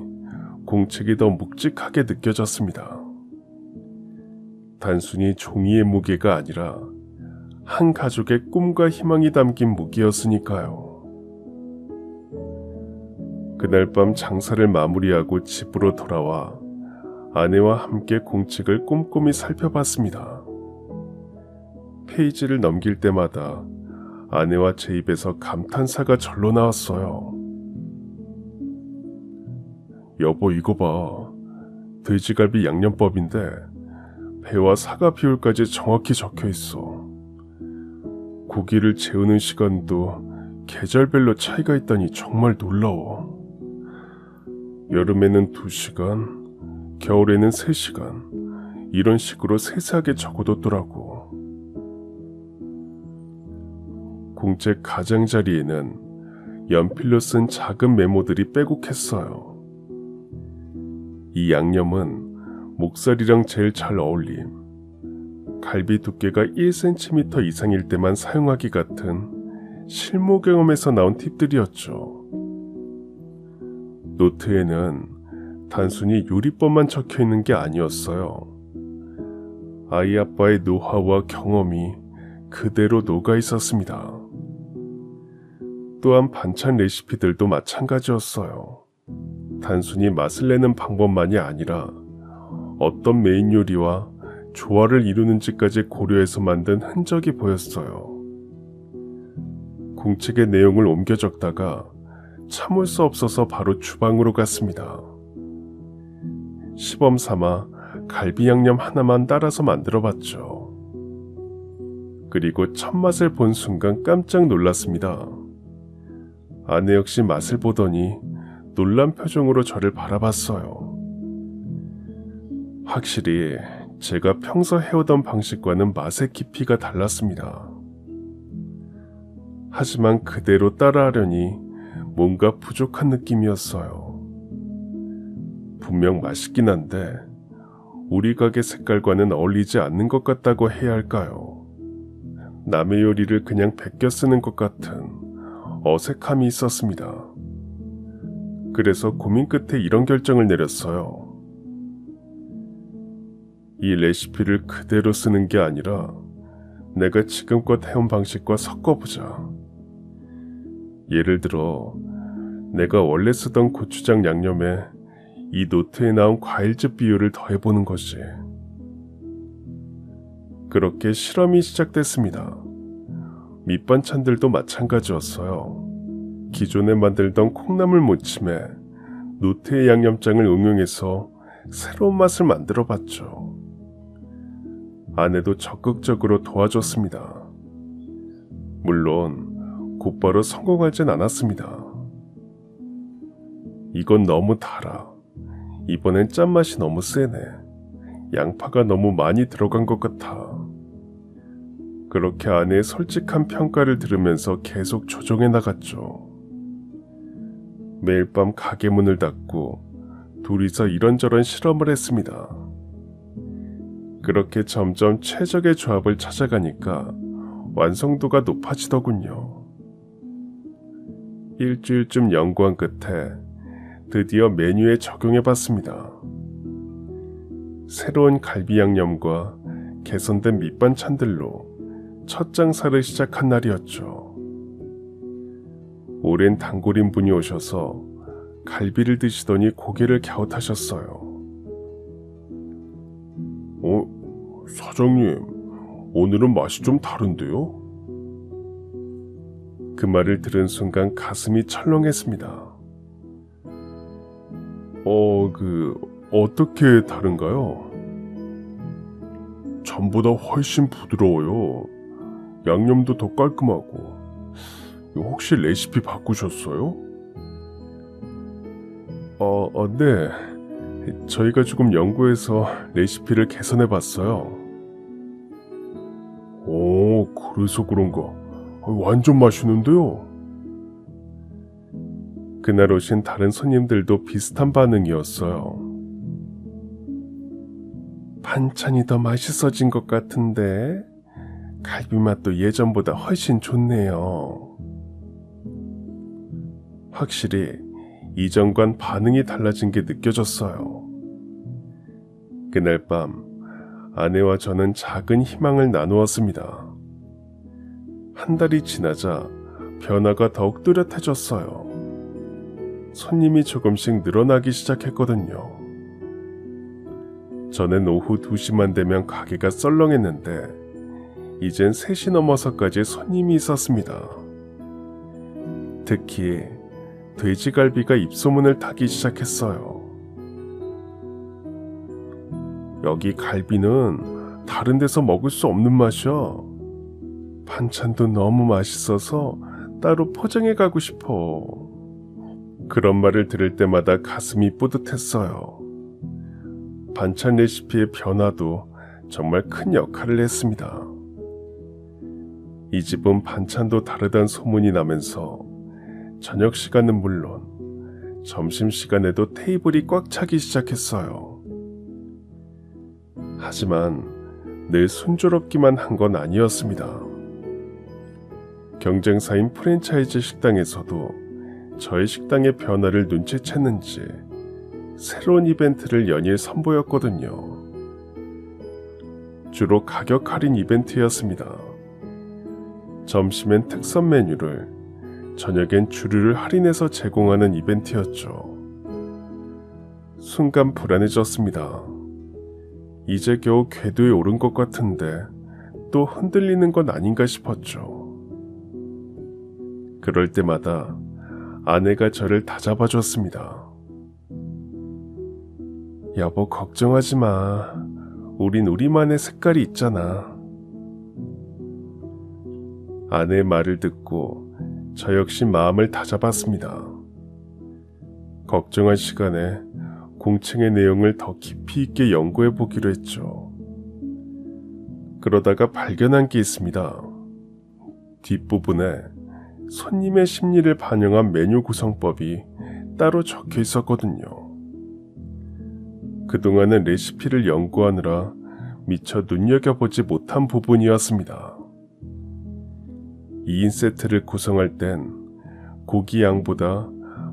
공책이 더 묵직하게 느껴졌습니다. 단순히 종이의 무게가 아니라 한 가족의 꿈과 희망이 담긴 무기였으니까요. 그날 밤 장사를 마무리하고 집으로 돌아와 아내와 함께 공책을 꼼꼼히 살펴봤습니다. 페이지를 넘길 때마다 아내와 제 입에서 감탄사가 절로 나왔어요. 여보, 이거 봐. 돼지갈비 양념법인데 배와 사과 비율까지 정확히 적혀 있어. 고기를 재우는 시간도 계절별로 차이가 있다니 정말 놀라워. 여름에는 2시간, 겨울에는 3시간, 이런 식으로 세세하게 적어뒀더라고. 공책 가장자리에는 연필로 쓴 작은 메모들이 빼곡했어요. 이 양념은 목살이랑 제일 잘 어울림. 갈비 두께가 1cm 이상일 때만 사용하기 같은 실무 경험에서 나온 팁들이었죠. 노트에는 단순히 요리법만 적혀 있는 게 아니었어요. 아이 아빠의 노하우와 경험이 그대로 녹아 있었습니다. 또한 반찬 레시피들도 마찬가지였어요. 단순히 맛을 내는 방법만이 아니라 어떤 메인 요리와 조화를 이루는지까지 고려해서 만든 흔적이 보였어요. 공책의 내용을 옮겨 적다가 참을 수 없어서 바로 주방으로 갔습니다. 시범 삼아 갈비 양념 하나만 따라서 만들어 봤죠. 그리고 첫 맛을 본 순간 깜짝 놀랐습니다. 아내 역시 맛을 보더니 놀란 표정으로 저를 바라봤어요. 확실히 제가 평소 해오던 방식과는 맛의 깊이가 달랐습니다. 하지만 그대로 따라하려니 뭔가 부족한 느낌이었어요. 분명 맛있긴 한데 우리 가게 색깔과는 어울리지 않는 것 같다고 해야 할까요? 남의 요리를 그냥 베껴 쓰는 것 같은 어색함이 있었습니다. 그래서 고민 끝에 이런 결정을 내렸어요. 이 레시피를 그대로 쓰는 게 아니라 내가 지금껏 해온 방식과 섞어보자. 예를 들어 내가 원래 쓰던 고추장 양념에 이 노트에 나온 과일즙 비율을 더해보는 거지. 그렇게 실험이 시작됐습니다. 밑반찬들도 마찬가지였어요. 기존에 만들던 콩나물 무침에 노트의 양념장을 응용해서 새로운 맛을 만들어 봤죠. 아내도 적극적으로 도와줬습니다. 물론 곧바로 성공하진 않았습니다. 이건 너무 달아. 이번엔 짠맛이 너무 세네. 양파가 너무 많이 들어간 것 같아. 그렇게 아내의 솔직한 평가를 들으면서 계속 조정해 나갔죠. 매일 밤 가게 문을 닫고 둘이서 이런저런 실험을 했습니다. 그렇게 점점 최적의 조합을 찾아가니까 완성도가 높아지더군요. 일주일쯤 연구한 끝에 드디어 메뉴에 적용해봤습니다. 새로운 갈비 양념과 개선된 밑반찬들로 첫 장사를 시작한 날이었죠. 오랜 단골인 분이 오셔서 갈비를 드시더니 고개를 갸웃하셨어요. 사장님, 오늘은 맛이 좀 다른데요? 그 말을 들은 순간 가슴이 철렁했습니다. 어떻게 다른가요? 전보다 훨씬 부드러워요. 양념도 더 깔끔하고. 혹시 레시피 바꾸셨어요? 네. 저희가 조금 연구해서 레시피를 개선해봤어요. 그래서 그런가. 완전 맛있는데요? 그날 오신 다른 손님들도 비슷한 반응이었어요. 반찬이 더 맛있어진 것 같은데 갈비 맛도 예전보다 훨씬 좋네요. 확실히 이전과는 반응이 달라진 게 느껴졌어요. 그날 밤 아내와 저는 작은 희망을 나누었습니다. 한 달이 지나자 변화가 더욱 뚜렷해졌어요. 손님이 조금씩 늘어나기 시작했거든요. 전엔 오후 2시만 되면 가게가 썰렁했는데 이젠 3시 넘어서까지 손님이 있었습니다. 특히 돼지갈비가 입소문을 타기 시작했어요. 여기 갈비는 다른 데서 먹을 수 없는 맛이야. 반찬도 너무 맛있어서 따로 포장해 가고 싶어. 그런 말을 들을 때마다 가슴이 뿌듯했어요. 반찬 레시피의 변화도 정말 큰 역할을 했습니다. 이 집은 반찬도 다르다는 소문이 나면서 저녁 시간은 물론 점심시간에도 테이블이 꽉 차기 시작했어요. 하지만 늘 순조롭기만 한 건 아니었습니다. 경쟁사인 프랜차이즈 식당에서도 저희 식당의 변화를 눈치챘는지 새로운 이벤트를 연일 선보였거든요. 주로 가격 할인 이벤트였습니다. 점심엔 특선 메뉴를, 저녁엔 주류를 할인해서 제공하는 이벤트였죠. 순간 불안해졌습니다. 이제 겨우 궤도에 오른 것 같은데 또 흔들리는 건 아닌가 싶었죠. 그럴 때마다 아내가 저를 다잡아줬습니다. 여보, 걱정하지 마. 우린 우리만의 색깔이 있잖아. 아내의 말을 듣고 저 역시 마음을 다잡았습니다. 걱정할 시간에 공층의 내용을 더 깊이 있게 연구해 보기로 했죠. 그러다가 발견한 게 있습니다. 뒷부분에 손님의 심리를 반영한 메뉴 구성법이 따로 적혀 있었거든요. 그동안은 레시피를 연구하느라 미처 눈여겨보지 못한 부분이었습니다. 2인 세트를 구성할 땐 고기 양보다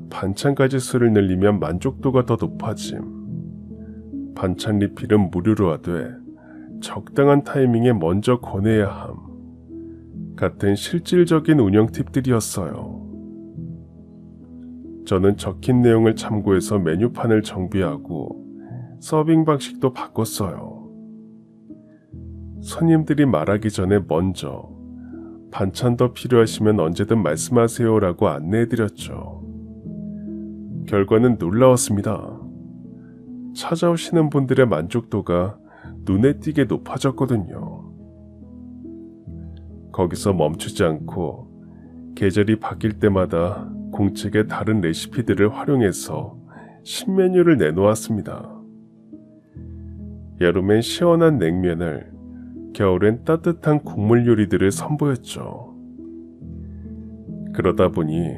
반찬 가지 수를 늘리면 만족도가 더 높아짐. 반찬 리필은 무료로 하되 적당한 타이밍에 먼저 권해야 함. 같은 실질적인 운영 팁들이었어요. 저는 적힌 내용을 참고해서 메뉴판을 정비하고 서빙 방식도 바꿨어요. 손님들이 말하기 전에 먼저 반찬 더 필요하시면 언제든 말씀하세요라고 안내해드렸죠. 결과는 놀라웠습니다. 찾아오시는 분들의 만족도가 눈에 띄게 높아졌거든요. 거기서 멈추지 않고 계절이 바뀔 때마다 공책의 다른 레시피들을 활용해서 신메뉴를 내놓았습니다. 여름엔 시원한 냉면을, 겨울엔 따뜻한 국물 요리들을 선보였죠. 그러다 보니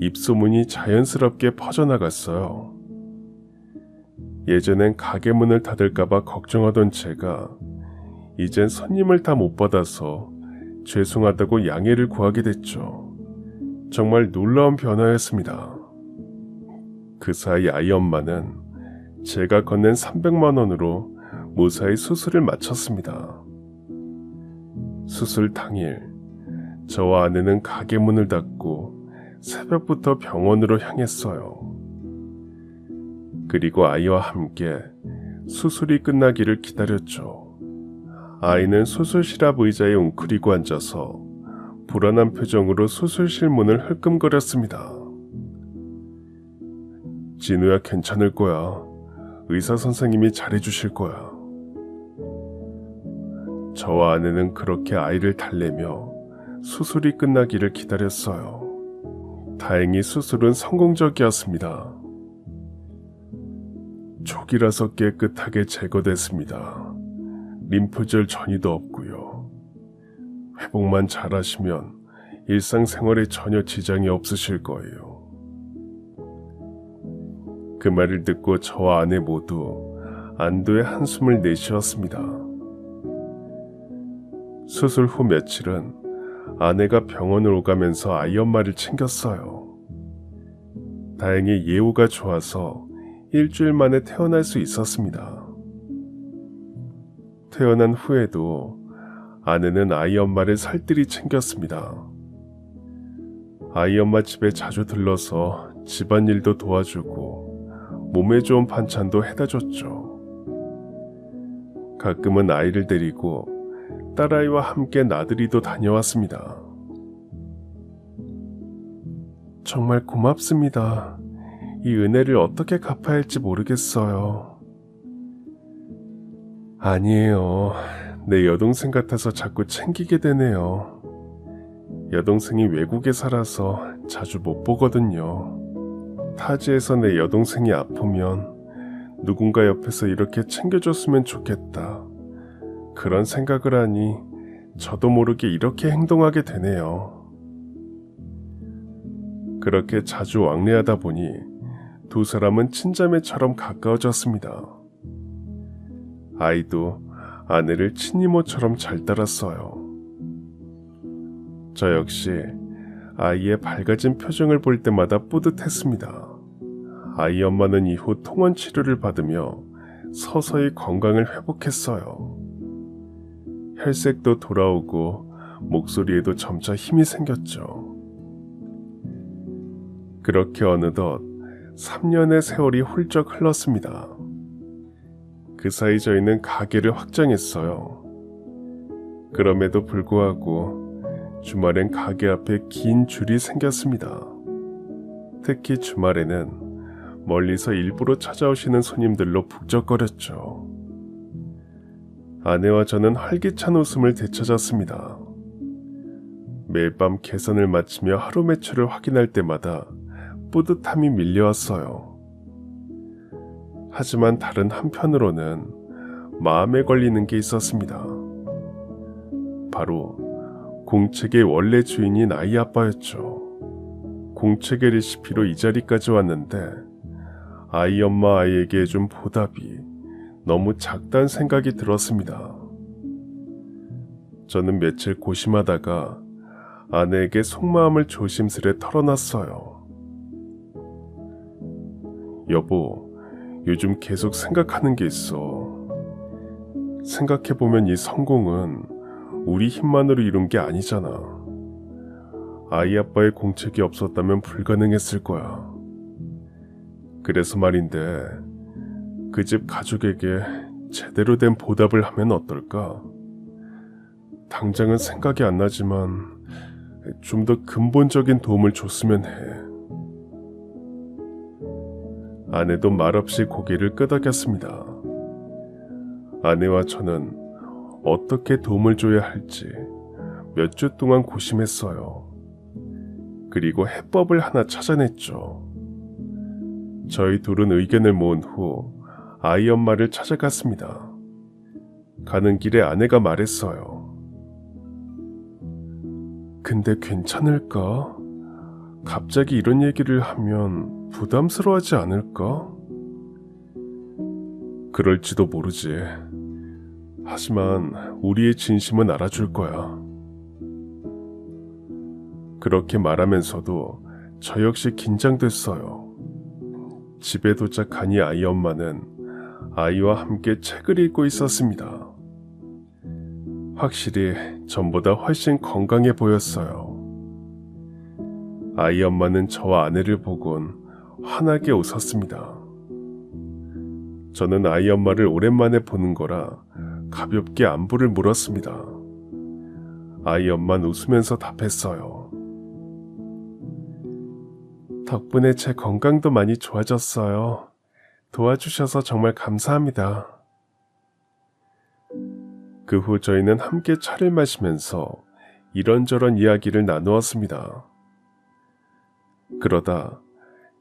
입소문이 자연스럽게 퍼져나갔어요. 예전엔 가게 문을 닫을까봐 걱정하던 제가 이젠 손님을 다 못 받아서 죄송하다고 양해를 구하게 됐죠. 정말 놀라운 변화였습니다. 그 사이 아이 엄마는 제가 건넨 300만 원으로 무사히 수술을 마쳤습니다. 수술 당일, 저와 아내는 가게 문을 닫고 새벽부터 병원으로 향했어요. 그리고 아이와 함께 수술이 끝나기를 기다렸죠. 아이는 수술실 앞 의자에 웅크리고 앉아서 불안한 표정으로 수술실 문을 흘끔거렸습니다. 진우야, 괜찮을 거야. 의사 선생님이 잘해주실 거야. 저와 아내는 그렇게 아이를 달래며 수술이 끝나기를 기다렸어요. 다행히 수술은 성공적이었습니다. 초기라서 깨끗하게 제거됐습니다. 림프절 전이도 없고요. 회복만 잘하시면 일상생활에 전혀 지장이 없으실 거예요. 그 말을 듣고 저와 아내 모두 안도의 한숨을 내쉬었습니다. 수술 후 며칠은 아내가 병원을 오가면서 아이 엄마를 챙겼어요. 다행히 예후가 좋아서 일주일 만에 퇴원할 수 있었습니다. 퇴원한 후에도 아내는 아이 엄마를 살뜰히 챙겼습니다. 아이 엄마 집에 자주 들러서 집안일도 도와주고 몸에 좋은 반찬도 해다 줬죠. 가끔은 아이를 데리고 딸아이와 함께 나들이도 다녀왔습니다. 정말 고맙습니다. 이 은혜를 어떻게 갚아야 할지 모르겠어요. 아니에요. 내 여동생 같아서 자꾸 챙기게 되네요. 여동생이 외국에 살아서 자주 못 보거든요. 타지에서 내 여동생이 아프면 누군가 옆에서 이렇게 챙겨줬으면 좋겠다. 그런 생각을 하니 저도 모르게 이렇게 행동하게 되네요. 그렇게 자주 왕래하다 보니 두 사람은 친자매처럼 가까워졌습니다. 아이도 아내를 친이모처럼 잘 따랐어요. 저 역시 아이의 밝아진 표정을 볼 때마다 뿌듯했습니다. 아이 엄마는 이후 통원 치료를 받으며 서서히 건강을 회복했어요. 혈색도 돌아오고 목소리에도 점차 힘이 생겼죠. 그렇게 어느덧 3년의 세월이 훌쩍 흘렀습니다. 그 사이 저희는 가게를 확장했어요. 그럼에도 불구하고 주말엔 가게 앞에 긴 줄이 생겼습니다. 특히 주말에는 멀리서 일부러 찾아오시는 손님들로 북적거렸죠. 아내와 저는 활기찬 웃음을 되찾았습니다. 매일 밤 계산을 마치며 하루 매출을 확인할 때마다 뿌듯함이 밀려왔어요. 하지만 다른 한편으로는 마음에 걸리는 게 있었습니다. 바로 공책의 원래 주인인 아이 아빠였죠. 공책의 레시피로 이 자리까지 왔는데 아이 엄마 아이에게 해준 보답이 너무 작다는 생각이 들었습니다. 저는 며칠 고심하다가 아내에게 속마음을 조심스레 털어놨어요. 여보, 요즘 계속 생각하는 게 있어. 생각해보면 이 성공은 우리 힘만으로 이룬 게 아니잖아. 아이 아빠의 공책이 없었다면 불가능했을 거야. 그래서 말인데 그 집 가족에게 제대로 된 보답을 하면 어떨까? 당장은 생각이 안 나지만 좀 더 근본적인 도움을 줬으면 해. 아내도 말없이 고개를 끄덕였습니다. 아내와 저는 어떻게 도움을 줘야 할지 몇 주 동안 고심했어요. 그리고 해법을 하나 찾아냈죠. 저희 둘은 의견을 모은 후 아이 엄마를 찾아갔습니다. 가는 길에 아내가 말했어요. 근데 괜찮을까? 갑자기 이런 얘기를 하면 부담스러워하지 않을까? 그럴지도 모르지. 하지만 우리의 진심은 알아줄 거야. 그렇게 말하면서도 저 역시 긴장됐어요. 집에 도착하니 아이 엄마는 아이와 함께 책을 읽고 있었습니다. 확실히 전보다 훨씬 건강해 보였어요. 아이 엄마는 저와 아내를 보곤 환하게 웃었습니다. 저는 아이 엄마를 오랜만에 보는 거라 가볍게 안부를 물었습니다. 아이 엄마는 웃으면서 답했어요. 덕분에 제 건강도 많이 좋아졌어요. 도와주셔서 정말 감사합니다. 그 후 저희는 함께 차를 마시면서 이런저런 이야기를 나누었습니다. 그러다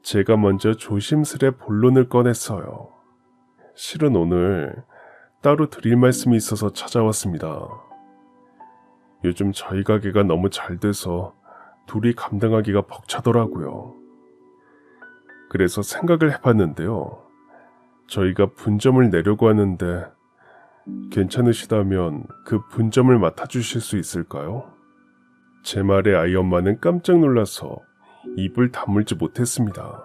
제가 먼저 조심스레 본론을 꺼냈어요. 실은 오늘 따로 드릴 말씀이 있어서 찾아왔습니다. 요즘 저희 가게가 너무 잘 돼서 둘이 감당하기가 벅차더라고요. 그래서 생각을 해봤는데요. 저희가 분점을 내려고 하는데 괜찮으시다면 그 분점을 맡아주실 수 있을까요? 제 말에 아이 엄마는 깜짝 놀라서 입을 다물지 못했습니다.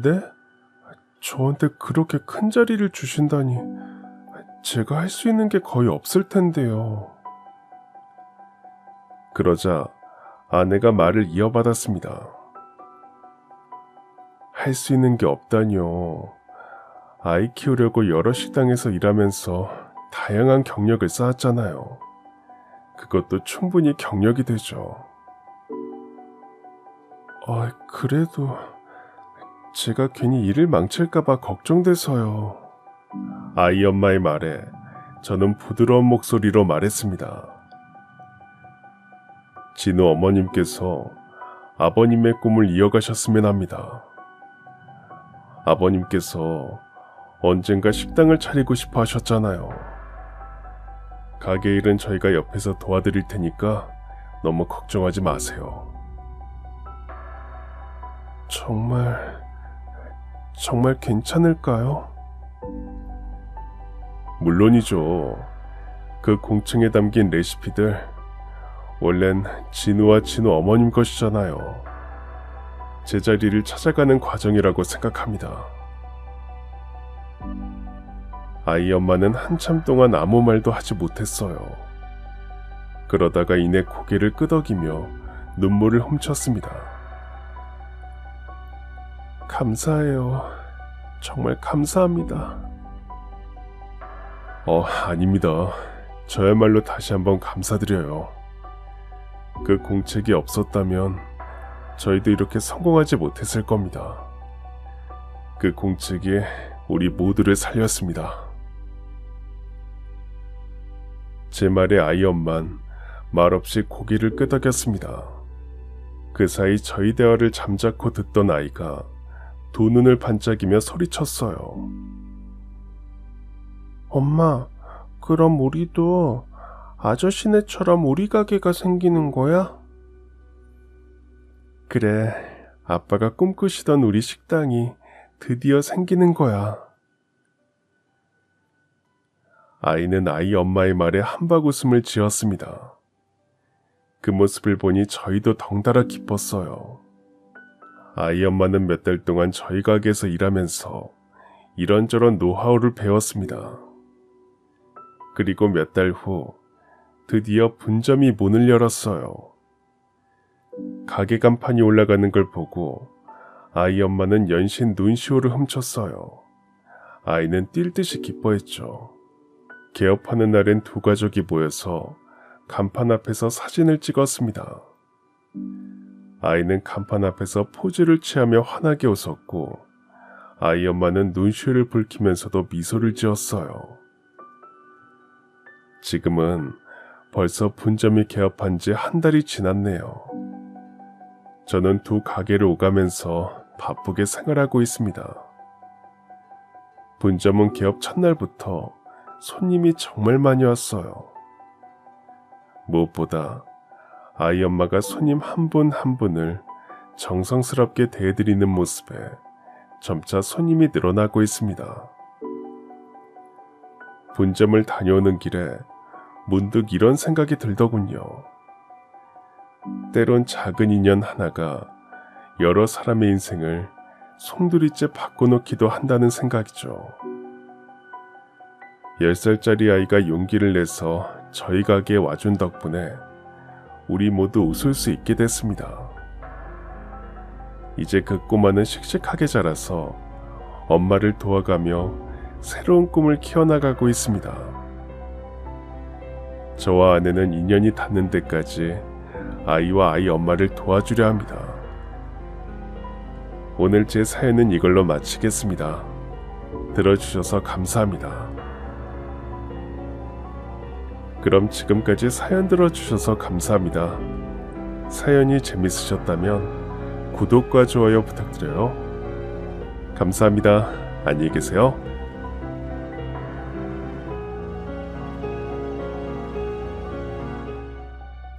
네? 저한테 그렇게 큰 자리를 주신다니 제가 할 수 있는 게 거의 없을 텐데요. 그러자 아내가 말을 이어받았습니다. 할 수 있는 게 없다뇨. 아이 키우려고 여러 식당에서 일하면서 다양한 경력을 쌓았잖아요. 그것도 충분히 경력이 되죠. 그래도 제가 괜히 일을 망칠까봐 걱정돼서요. 아이 엄마의 말에 저는 부드러운 목소리로 말했습니다. 진우 어머님께서 아버님의 꿈을 이어가셨으면 합니다. 아버님께서 언젠가 식당을 차리고 싶어 하셨잖아요. 가게 일은 저희가 옆에서 도와드릴 테니까 너무 걱정하지 마세요. 정말 괜찮을까요? 물론이죠. 그 공층에 담긴 레시피들 원래는 진우와 진우 어머님 것이잖아요. 제자리를 찾아가는 과정이라고 생각합니다. 아이 엄마는 한참 동안 아무 말도 하지 못했어요. 그러다가 이내 고개를 끄덕이며 눈물을 훔쳤습니다. 감사해요. 정말 감사합니다. 아닙니다. 저야말로 다시 한번 감사드려요. 그 공책이 없었다면 저희도 이렇게 성공하지 못했을 겁니다. 그 공책이 우리 모두를 살렸습니다. 제 말에 아이 엄만 말없이 고개를 끄덕였습니다. 그 사이 저희 대화를 잠자코 듣던 아이가 두 눈을 반짝이며 소리쳤어요. 엄마, 그럼 우리도 아저씨네처럼 우리 가게가 생기는 거야? 그래, 아빠가 꿈꾸시던 우리 식당이 드디어 생기는 거야. 아이는 아이 엄마의 말에 한박 웃음을 지었습니다. 그 모습을 보니 저희도 덩달아 기뻤어요. 아이 엄마는 몇 달 동안 저희 가게에서 일하면서 이런저런 노하우를 배웠습니다. 그리고 몇 달 후 드디어 분점이 문을 열었어요. 가게 간판이 올라가는 걸 보고 아이 엄마는 연신 눈시울을 훔쳤어요. 아이는 뛸 듯이 기뻐했죠. 개업하는 날엔 두 가족이 모여서 간판 앞에서 사진을 찍었습니다. 아이는 간판 앞에서 포즈를 취하며 환하게 웃었고 아이 엄마는 눈시울을 붉히면서도 미소를 지었어요. 지금은 벌써 분점이 개업한 지 한 달이 지났네요. 저는 두 가게를 오가면서 바쁘게 생활하고 있습니다. 분점은 개업 첫날부터 손님이 정말 많이 왔어요. 무엇보다 아이 엄마가 손님 한 분 한 분을 정성스럽게 대해드리는 모습에 점차 손님이 늘어나고 있습니다. 분점을 다녀오는 길에 문득 이런 생각이 들더군요. 때론 작은 인연 하나가 여러 사람의 인생을 송두리째 바꿔놓기도 한다는 생각이죠. 10살짜리 아이가 용기를 내서 저희 가게에 와준 덕분에 우리 모두 웃을 수 있게 됐습니다. 이제 그 꼬마는 씩씩하게 자라서 엄마를 도와가며 새로운 꿈을 키워나가고 있습니다. 저와 아내는 인연이 닿는 데까지 아이와 아이 엄마를 도와주려 합니다. 오늘 제 사연은 이걸로 마치겠습니다. 들어주셔서 감사합니다. 그럼 지금까지 사연 들어주셔서 감사합니다. 사연이 재밌으셨다면 구독과 좋아요 부탁드려요. 감사합니다. 안녕히 계세요.